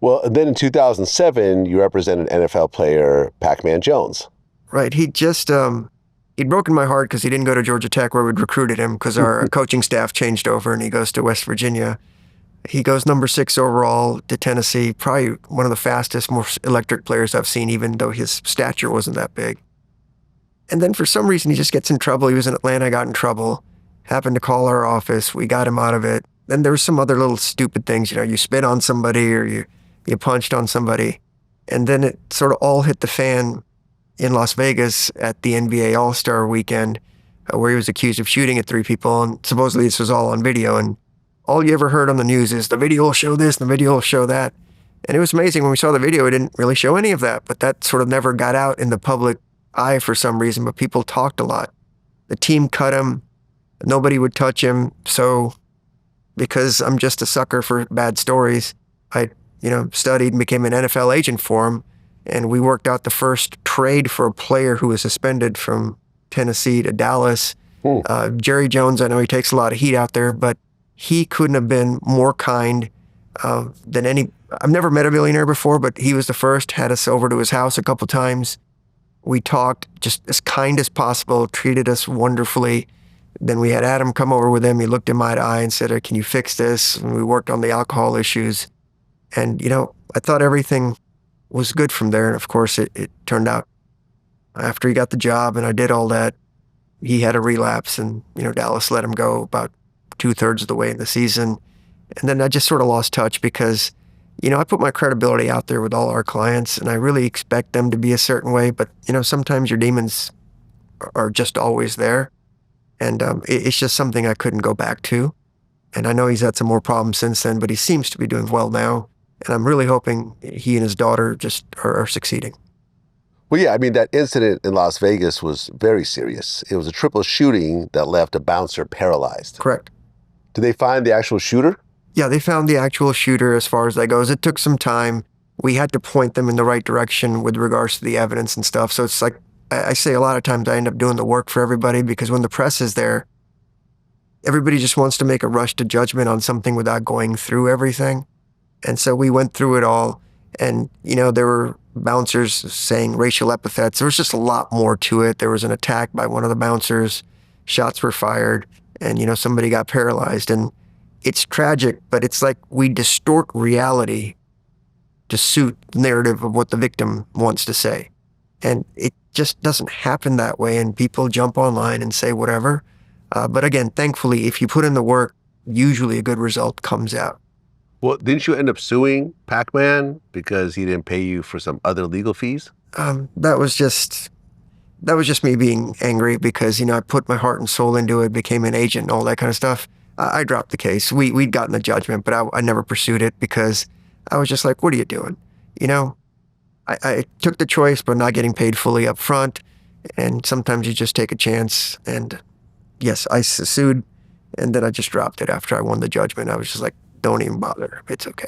Well, and then in 2007, you represented NFL player Pacman Jones. Right. He'd broken my heart because he didn't go to Georgia Tech where we'd recruited him because our coaching staff changed over and he goes to West Virginia. He goes number 6 overall to Tennessee, probably one of the fastest, most electric players I've seen, even though his stature wasn't that big. And then for some reason, he just gets in trouble. He was in Atlanta, got in trouble, happened to call our office. We got him out of it. Then there were some other little stupid things, you spit on somebody or you punched on somebody. And then it sort of all hit the fan in Las Vegas at the NBA All-Star weekend, where he was accused of shooting at 3 people. And supposedly this was all on video. And all you ever heard on the news is the video will show this, and the video will show that. And it was amazing when we saw the video, it didn't really show any of that, but that sort of never got out in the public eye for some reason, but people talked a lot. The team cut him. Nobody would touch him. So because I'm just a sucker for bad stories, I, studied and became an NFL agent for him. And we worked out the first trade for a player who was suspended from Tennessee to Dallas. Jerry Jones, I know he takes a lot of heat out there, but he couldn't have been more kind than any. I've never met a billionaire before, but he was the first, had us over to his house a couple times. We talked just as kind as possible, treated us wonderfully. Then we had Adam come over with him. He looked in my eye and said, "Can you fix this?" And we worked on the alcohol issues. And, I thought everything was good from there. And of course, it turned out after he got the job and I did all that, he had a relapse and, Dallas let him go about 2/3 of the way in the season. And then I just sort of lost touch because, I put my credibility out there with all our clients and I really expect them to be a certain way. But, sometimes your demons are just always there. And it's just something I couldn't go back to. And I know he's had some more problems since then, but he seems to be doing well now. And I'm really hoping he and his daughter just are succeeding. Well, yeah, I mean, that incident in Las Vegas was very serious. It was a triple shooting that left a bouncer paralyzed. Correct. Did they find the actual shooter? Yeah, they found the actual shooter as far as that goes. It took some time. We had to point them in the right direction with regards to the evidence and stuff. So it's like, I say a lot of times I end up doing the work for everybody because when the press is there, everybody just wants to make a rush to judgment on something without going through everything. And so we went through it all. And, there were bouncers saying racial epithets. There was just a lot more to it. There was an attack by one of the bouncers. Shots were fired. And, somebody got paralyzed. And it's tragic, but it's like we distort reality to suit the narrative of what the victim wants to say. And it just doesn't happen that way. And people jump online and say whatever. But again, thankfully, if you put in the work, usually a good result comes out. Well, didn't you end up suing Pacman because he didn't pay you for some other legal fees? That was just me being angry because, I put my heart and soul into it, became an agent and all that kind of stuff. I dropped the case. We'd gotten the judgment, but I never pursued it because I was just like, what are you doing? I took the choice, but not getting paid fully up front. And sometimes you just take a chance. And yes, I sued. And then I just dropped it after I won the judgment. I was just like, don't even bother. It's okay.